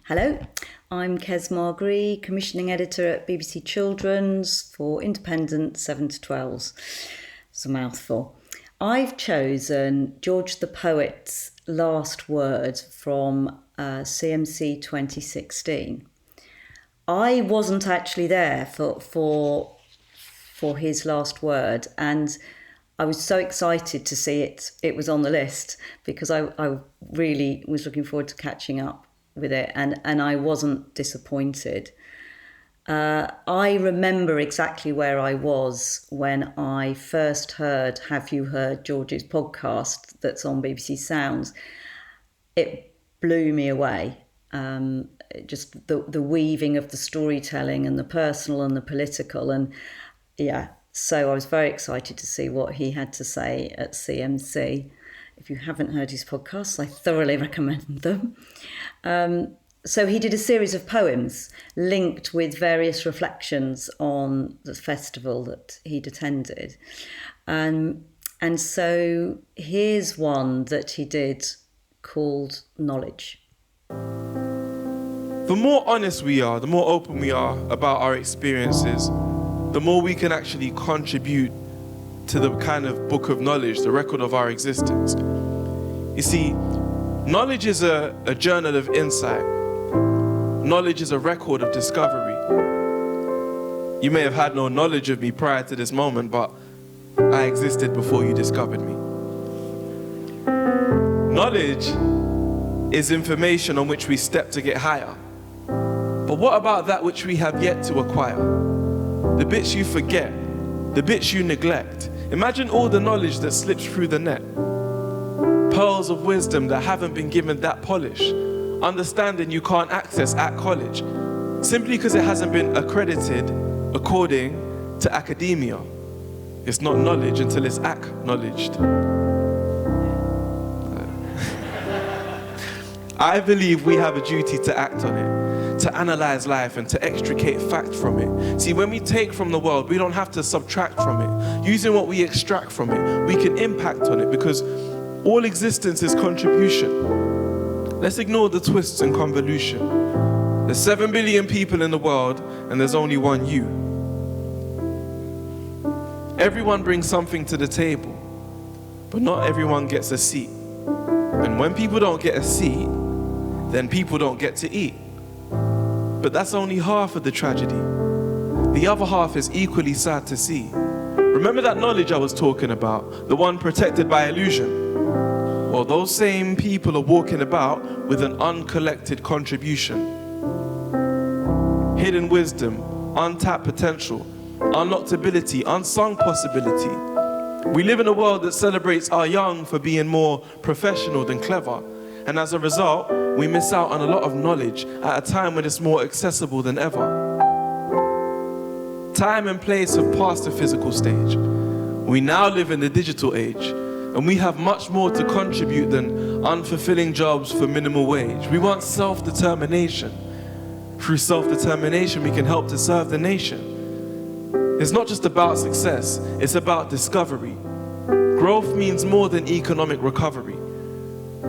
Hello, I'm Kes Margrie, commissioning editor at BBC Children's for independent 7 to 12s. It's a mouthful. I've chosen George the Poet's last word from CMC 2016. I wasn't actually there for his last word, and I was so excited to see it was on the list because I really was looking forward to catching up with it, and I wasn't disappointed. I remember exactly where I was when I first heard Have You Heard George's podcast that's on BBC Sounds. It blew me away. Just the weaving of the storytelling and the personal and the political, and so I was very excited to see what he had to say at CMC. If you haven't heard his podcasts, I thoroughly recommend them. So he did a series of poems linked with various reflections on the festival that he'd attended. And so here's one that he did called Knowledge. The more honest we are, the more open we are about our experiences, the more we can actually contribute to the kind of book of knowledge, the record of our existence. You see, knowledge is a journal of insight. Knowledge is a record of discovery. You may have had no knowledge of me prior to this moment, but I existed before you discovered me. Knowledge is information on which we step to get higher. But what about that which we have yet to acquire? The bits you forget, the bits you neglect. Imagine all the knowledge that slips through the net. Pearls of wisdom that haven't been given that polish. Understanding you can't access at college, simply because it hasn't been accredited according to academia. It's not knowledge until it's acknowledged. I believe we have a duty to act on it, to analyze life and to extricate fact from it. See, when we take from the world, we don't have to subtract from it. Using what we extract from it, we can impact on it, because all existence is contribution. Let's ignore the twists and convolution. There's 7 billion people in the world, and there's only one you. Everyone brings something to the table, but not everyone gets a seat. And when people don't get a seat, then people don't get to eat. But that's only half of the tragedy. The other half is equally sad to see. Remember that knowledge I was talking about, the one protected by illusion? Well, those same people are walking about with an uncollected contribution. Hidden wisdom, untapped potential, unlocked ability, unsung possibility. We live in a world that celebrates our young for being more professional than clever. And as a result, we miss out on a lot of knowledge at a time when it's more accessible than ever. Time and place have passed the physical stage. We now live in the digital age, and we have much more to contribute than unfulfilling jobs for minimal wage. We want self-determination. Through self-determination, we can help to serve the nation. It's not just about success, it's about discovery. Growth means more than economic recovery.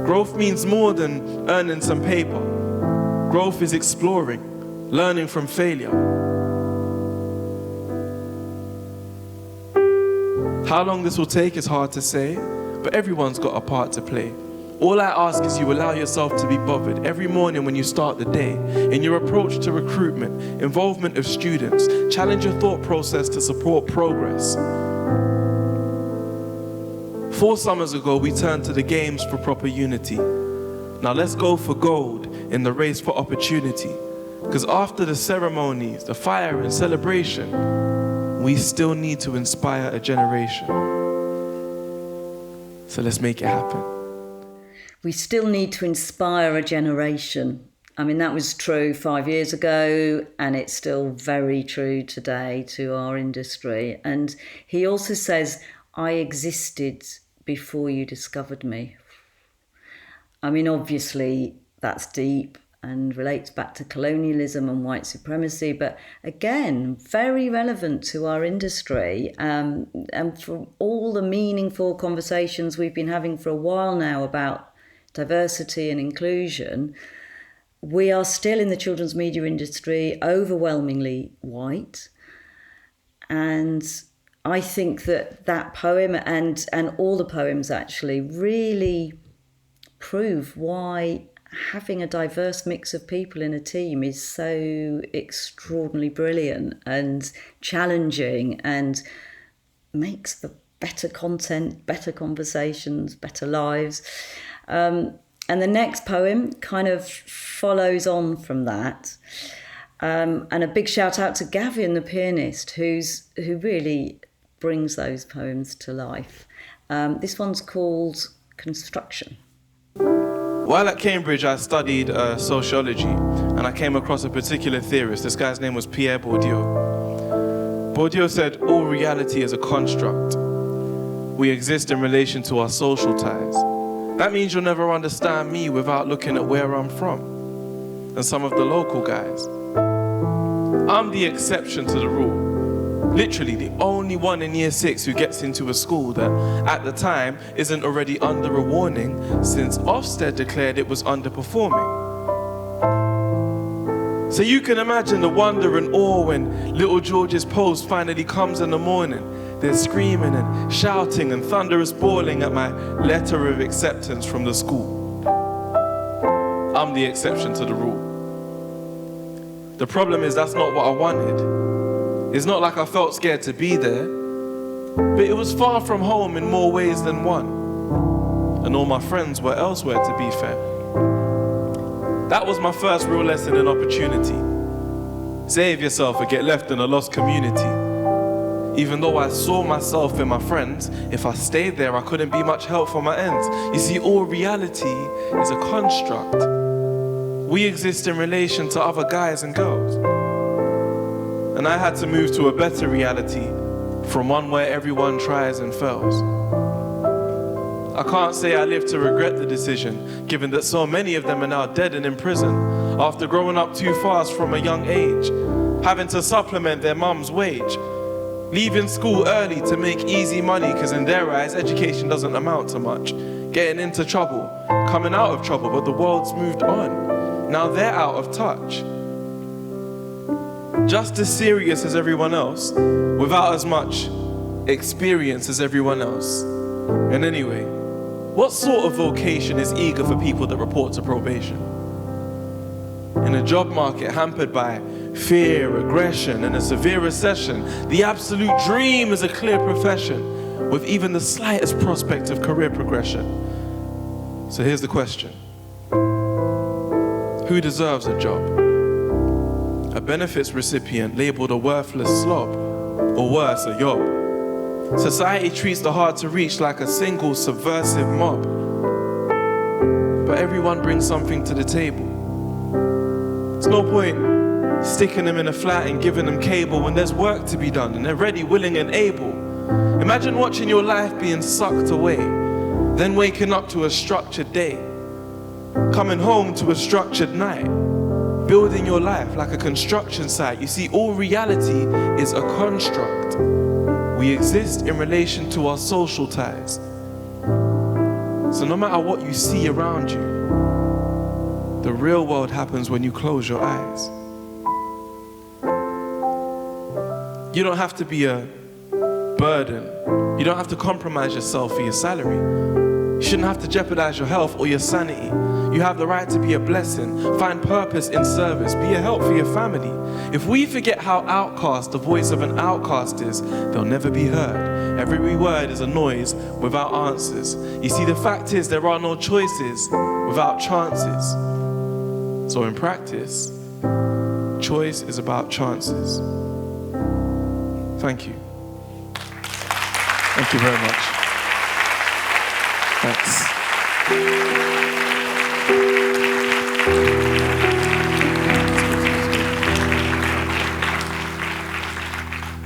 Growth means more than earning some paper. Growth is exploring, learning from failure. How long this will take is hard to say, but everyone's got a part to play. All I ask is you allow yourself to be bothered every morning when you start the day. In your approach to recruitment, involvement of students, challenge your thought process to support progress. 4 summers ago, we turned to the games for proper unity. Now let's go for gold in the race for opportunity. Because after the ceremonies, the fire and celebration, we still need to inspire a generation. So let's make it happen. We still need to inspire a generation. I mean, that was true 5 years ago, and it's still very true today to our industry. And he also says, I existed before you discovered me. I mean, obviously, that's deep and relates back to colonialism and white supremacy, but again, very relevant to our industry, and for all the meaningful conversations we've been having for a while now about diversity and inclusion. we are still in the children's media industry overwhelmingly white. And I think that poem and all the poems actually really prove why having a diverse mix of people in a team is so extraordinarily brilliant and challenging and makes the better content, better conversations, better lives. And the next poem kind of follows on from that. And a big shout out to Gavin, the pianist, who really brings those poems to life. This one's called Construction. While at Cambridge, I studied sociology, and I came across a particular theorist. This guy's name was Pierre Bourdieu. Bourdieu said, all reality is a construct. We exist in relation to our social ties. That means you'll never understand me without looking at where I'm from and some of the local guys. I'm the exception to the rule. Literally the only one in year 6 who gets into a school that, at the time, isn't already under a warning since Ofsted declared it was underperforming. So you can imagine the wonder and awe when little George's post finally comes in the morning. They're screaming and shouting and thunderous bawling at my letter of acceptance from the school. I'm the exception to the rule. The problem is that's not what I wanted. It's not like I felt scared to be there, but it was far from home in more ways than one. And all my friends were elsewhere, to be fair. That was my first real lesson in opportunity. Save yourself or get left in a lost community. Even though I saw myself in my friends, if I stayed there, I couldn't be much help for my ends. You see, all reality is a construct. We exist in relation to other guys and girls. And I had to move to a better reality from one where everyone tries and fails. I can't say I live to regret the decision, given that so many of them are now dead and in prison after growing up too fast from a young age, having to supplement their mum's wage, leaving school early to make easy money because in their eyes education doesn't amount to much, getting into trouble, coming out of trouble, but the world's moved on. Now they're out of touch. Just as serious as everyone else, without as much experience as everyone else. And anyway, what sort of vocation is eager for people that report to probation? In a job market hampered by fear, aggression, and a severe recession, the absolute dream is a clear profession with even the slightest prospect of career progression. So here's the question. Who deserves a job? A benefits recipient labeled a worthless slob, or worse, a yob. Society treats the hard to reach like a single subversive mob. But everyone brings something to the table. There's no point sticking them in a flat and giving them cable when there's work to be done and they're ready, willing and able. Imagine watching your life being sucked away, then waking up to a structured day, coming home to a structured night, building your life like a construction site. You see, all reality is a construct. We exist in relation to our social ties. So no matter what you see around you, the real world happens when you close your eyes. You don't have to be a burden. You don't have to compromise yourself for your salary. You shouldn't have to jeopardize your health or your sanity. You have the right to be a blessing, find purpose in service, be a help for your family. If we forget how outcast the voice of an outcast is, they'll never be heard. Every word is a noise without answers. You see, the fact is there are no choices without chances. So in practice, choice is about chances. Thank you. Thank you very much. Thanks.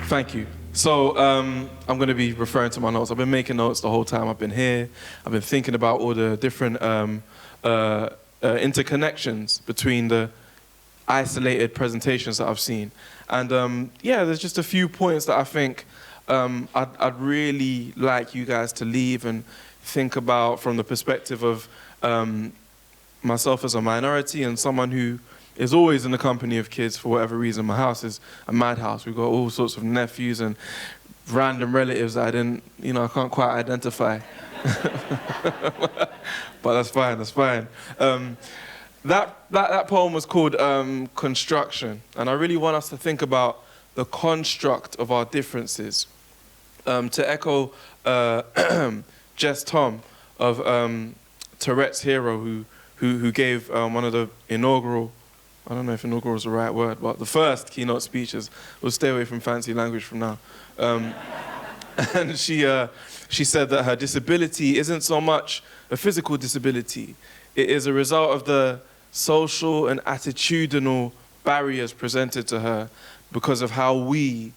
Thank you. So I'm going to be referring to my notes. I've been making notes the whole time I've been here. I've been thinking about all the different interconnections between the isolated presentations that I've seen. And yeah, there's just a few points that I think I'd really like you guys to leave and think about from the perspective of myself as a minority and someone who is always in the company of kids for whatever reason. My house is a madhouse. We've got all sorts of nephews and random relatives that I can't quite identify. But that's fine. That poem was called Construction, and I really want us to think about the construct of our differences. To echo Jess Tom of Tourette's Hero, who gave one of the inaugural, I don't know if inaugural is the right word, but the first keynote speeches. We'll stay away from fancy language from now. And she said that her disability isn't so much a physical disability. It is a result of the social and attitudinal barriers presented to her because of how we,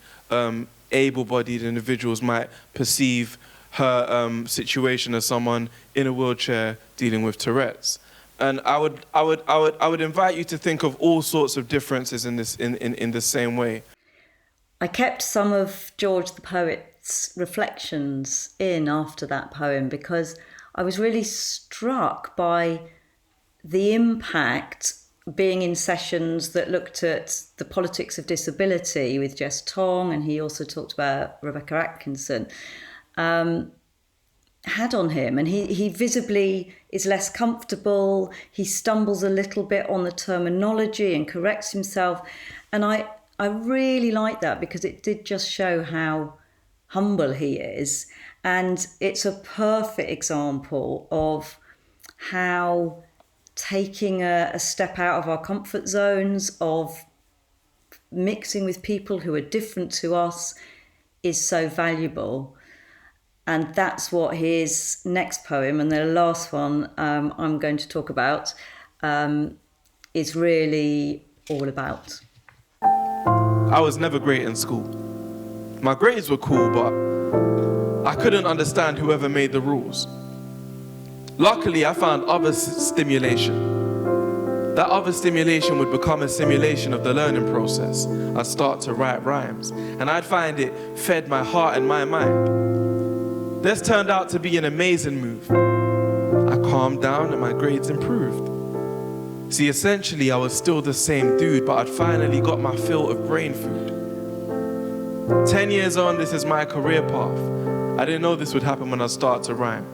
able-bodied individuals, might perceive her situation as someone in a wheelchair dealing with Tourette's. And I would invite you to think of all sorts of differences in the same way. I kept some of George the poet's reflections in after that poem because I was really struck by the impact being in sessions that looked at the politics of disability with Jess Tong, and he also talked about Rebecca Atkinson, had on him. And he visibly is less comfortable. He stumbles a little bit on the terminology and corrects himself. And I really like that because it did just show how humble he is. And it's a perfect example of how taking a step out of our comfort zones, of mixing with people who are different to us, is so valuable. And that's what his next poem, and the last one I'm going to talk about, is really all about. I was never great in school. My grades were cool, but I couldn't understand whoever made the rules. Luckily, I found other stimulation. That other stimulation would become a simulation of the learning process. I'd start to write rhymes, and I'd find it fed my heart and my mind. This turned out to be an amazing move. I calmed down and my grades improved. See, essentially, I was still the same dude, but I'd finally got my fill of brain food. 10 years on, this is my career path. I didn't know this would happen when I start to rhyme.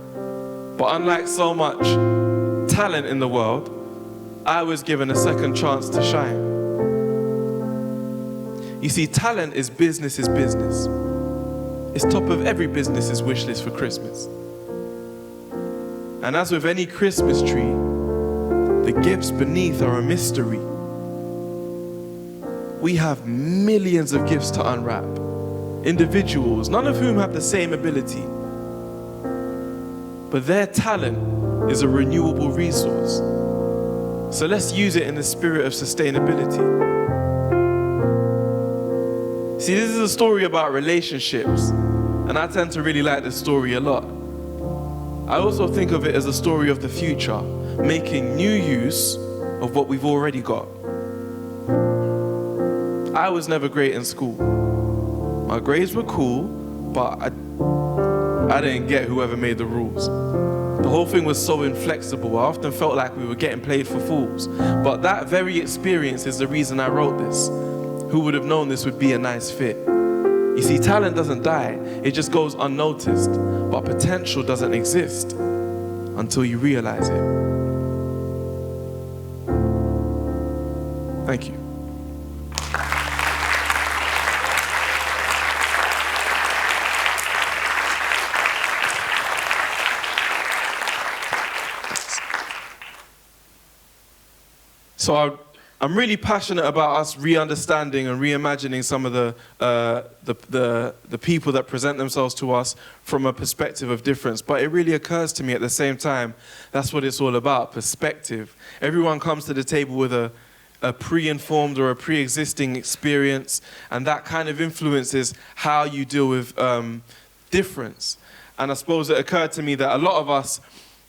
But unlike so much talent in the world, I was given a second chance to shine. You see, talent is business. It's top of every business's wish list for Christmas. And as with any Christmas tree, the gifts beneath are a mystery. We have millions of gifts to unwrap, individuals, none of whom have the same ability. But their talent is a renewable resource. So let's use it in the spirit of sustainability. See, this is a story about relationships, and I tend to really like this story a lot. I also think of it as a story of the future, making new use of what we've already got. I was never great in school. My grades were cool, but I didn't get whoever made the rules. The whole thing was so inflexible. I often felt like we were getting played for fools. But that very experience is the reason I wrote this. Who would have known this would be a nice fit? You see, talent doesn't die, it just goes unnoticed. But potential doesn't exist until you realize it. Thank you. So I'm really passionate about us re-understanding and reimagining some of the people that present themselves to us from a perspective of difference. But it really occurs to me at the same time, that's what it's all about, perspective. Everyone comes to the table with a pre-informed or a pre-existing experience, and that kind of influences how you deal with difference. And I suppose it occurred to me that a lot of us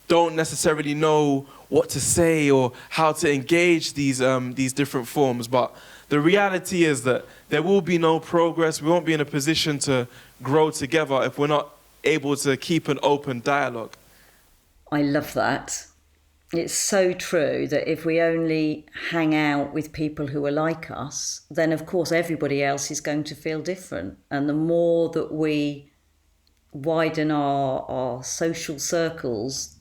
don't necessarily know what to say or how to engage these different forms. But the reality is that there will be no progress. We won't be in a position to grow together if we're not able to keep an open dialogue. I love that. it's so true that if we only hang out with people who are like us, then of course everybody else is going to feel different. And the more that we widen our social circles,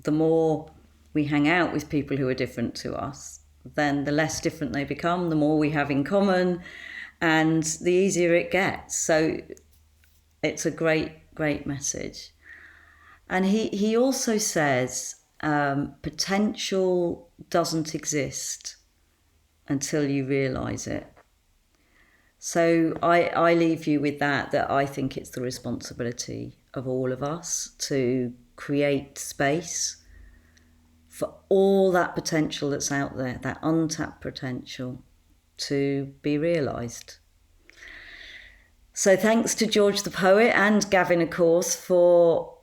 the more we hang out with people who are different to us, then the less different they become, the more we have in common, and the easier it gets. So it's a great, great message. And he also says, potential doesn't exist until you realise it. So I leave you with that I think it's the responsibility of all of us to create space for all that potential that's out there, that untapped potential, to be realised. So thanks to George the poet and Gavin, of course, for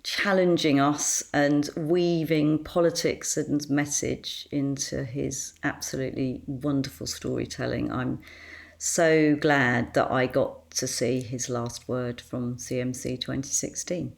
challenging us and weaving politics and message into his absolutely wonderful storytelling. I'm so glad that I got to see his last word from CMC 2016.